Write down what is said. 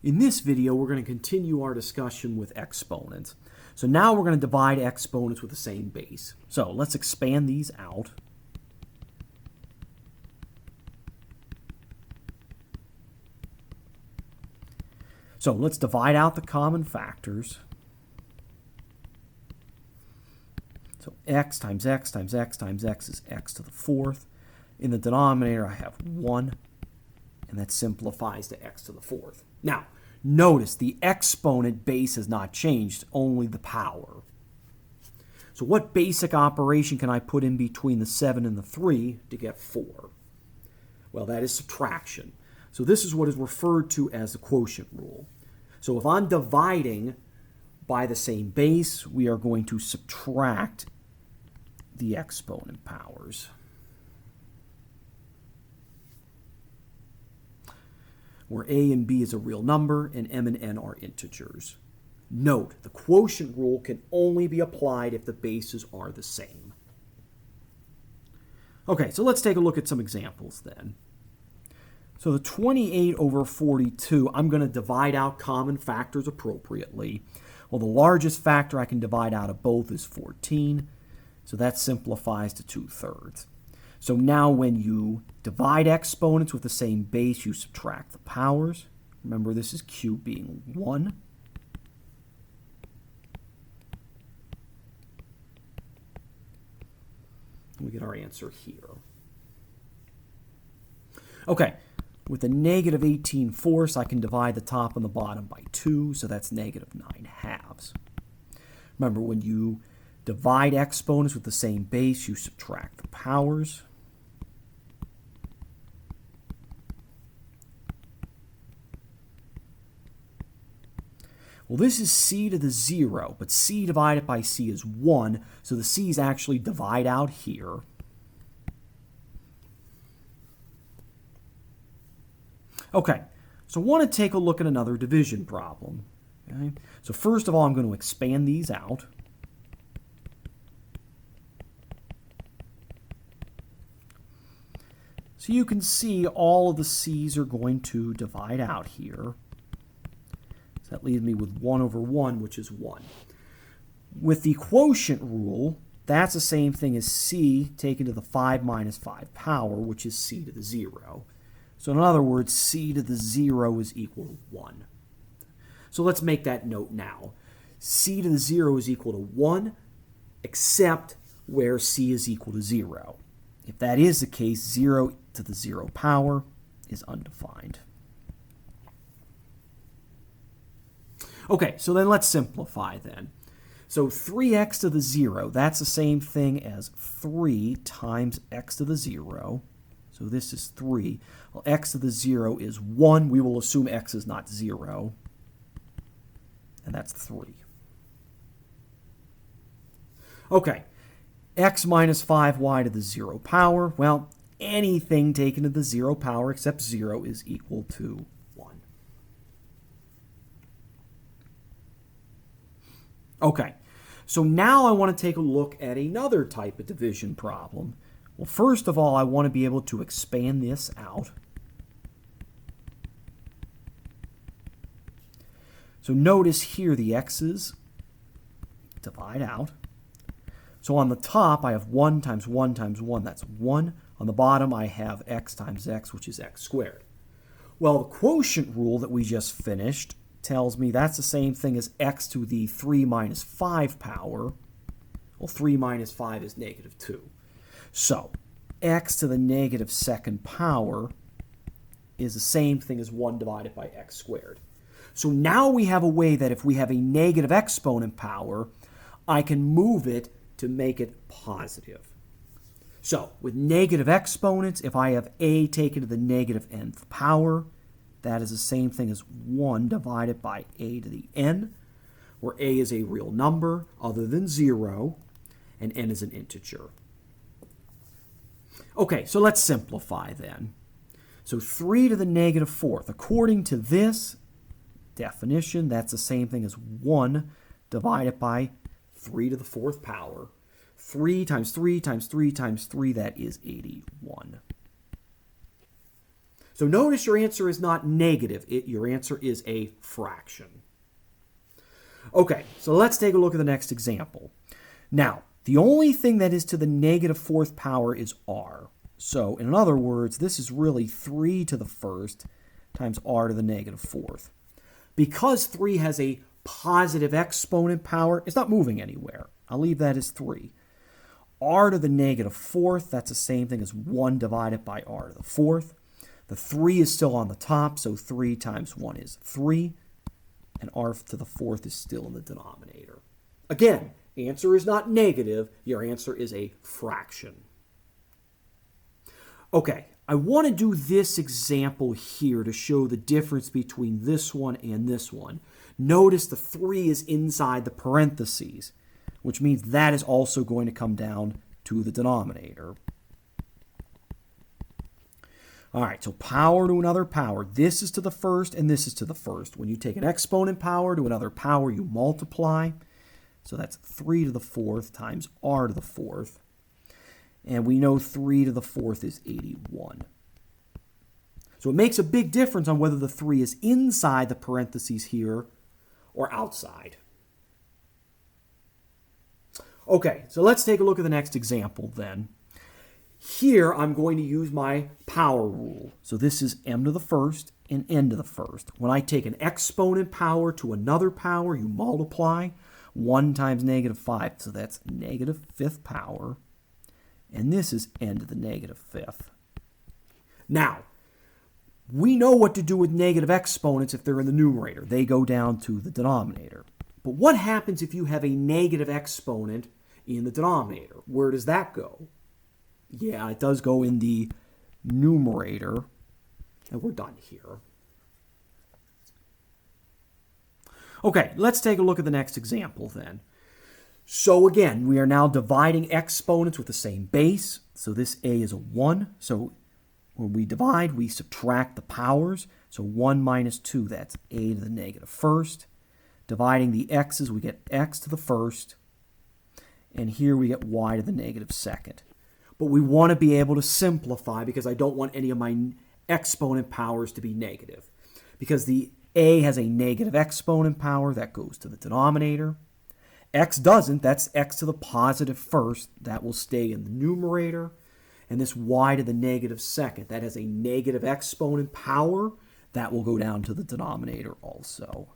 In this video, we're going to continue our discussion with exponents. So now we're going to divide exponents with the same base. So let's expand these out. So let's divide out the common factors. So x times x times x times x is x to the fourth. In the denominator, I have 1, and that simplifies to x to the fourth. Now, notice the exponent base has not changed, only the power. So what basic operation can I put in between the 7 and the 3 to get 4? Well, that is subtraction. So this is what is referred to as the quotient rule. So if I'm dividing by the same base, we are going to subtract the exponent powers. Where a and b is a real number and m and n are integers. Note, the quotient rule can only be applied if the bases are the same. Okay, so let's take a look at some examples then. So the 28 over 42, I'm going to divide out common factors appropriately. Well, the largest factor I can divide out of both is 14, so that simplifies to 2/3. So now when you divide exponents with the same base, you subtract the powers. Remember, this is q being 1. We get our answer here. Okay, with a negative 18/4, I can divide the top and the bottom by 2, so that's negative 9/2. Remember, when you divide exponents with the same base, you subtract the powers. Well, this is c to the 0, but c divided by c is 1, so the c's actually divide out here. Okay, so I want to take a look at another division problem. Okay? So first of all, I'm going to expand these out. So you can see all of the c's are going to divide out here. That leaves me with 1 over 1, which is 1. With the quotient rule, that's the same thing as c taken to the 5 minus 5 power, which is c to the 0. So in other words, c to the 0 is equal to 1. So let's make that note now. C to the 0 is equal to 1, except where c is equal to 0. If that is the case, 0 to the 0 power is undefined. Okay, so then let's simplify then. So 3x to the 0, that's the same thing as 3 times x to the 0. So this is 3. Well, x to the 0 is 1. We will assume x is not 0. And that's 3. Okay, x minus 5y to the 0 power. Well, anything taken to the 0 power except 0 is equal to 1. Okay, so now I want to take a look at another type of division problem. Well, first of all, I want to be able to expand this out. So notice here the x's divide out. So on the top, I have 1 times 1 times 1, that's 1. On the bottom, I have x times x, which is x squared. Well, the quotient rule that we just finished tells me that's the same thing as x to the 3 minus 5 power. Well, 3 minus 5 is negative 2. So x to the negative 2nd power is the same thing as 1 divided by x squared. So now we have a way that if we have a negative exponent power, I can move it to make it positive. So with negative exponents, if I have a taken to the negative nth power, that is the same thing as 1 divided by a to the n, where a is a real number other than 0, and n is an integer. Okay, so let's simplify then. So 3 to the negative 4th. According to this definition, that's the same thing as 1 divided by 3 to the 4th power. 3 times 3 times 3 times 3, that is 81. So notice your answer is not negative. Your answer is a fraction. Okay, so let's take a look at the next example. Now, the only thing that is to the negative fourth power is r. So, in other words, this is really 3 to the first times r to the negative fourth. Because 3 has a positive exponent power, it's not moving anywhere. I'll leave that as 3. R to the negative fourth, that's the same thing as 1 divided by r to the fourth. The 3 is still on the top, so 3 times 1 is 3. And r to the fourth is still in the denominator. Again, answer is not negative. Your answer is a fraction. Okay, I want to do this example here to show the difference between this one and this one. Notice the 3 is inside the parentheses, which means that is also going to come down to the denominator. All right, so power to another power. This is to the first and this is to the first. When you take an exponent power to another power, you multiply. So that's 3 to the fourth times r to the fourth. And we know 3 to the fourth is 81. So it makes a big difference on whether the 3 is inside the parentheses here or outside. Okay, so let's take a look at the next example then. Here, I'm going to use my power rule. So this is m to the first and n to the first. When I take an exponent power to another power, you multiply. 1 times negative 5, so that's negative fifth power. And this is n to the negative fifth. Now, we know what to do with negative exponents if they're in the numerator. They go down to the denominator. But what happens if you have a negative exponent in the denominator? Where does that go? Yeah, it does go in the numerator. And we're done here. Okay, let's take a look at the next example then. So again, we are now dividing exponents with the same base. So this a is a 1. So when we divide, we subtract the powers. So 1 minus 2, that's a to the negative first. Dividing the x's, we get x to the first. And here we get y to the negative second. But we want to be able to simplify because I don't want any of my exponent powers to be negative. Because the a has a negative exponent power, that goes to the denominator. X doesn't, that's x to the positive first, that will stay in the numerator. And this y to the negative second, that has a negative exponent power, that will go down to the denominator also.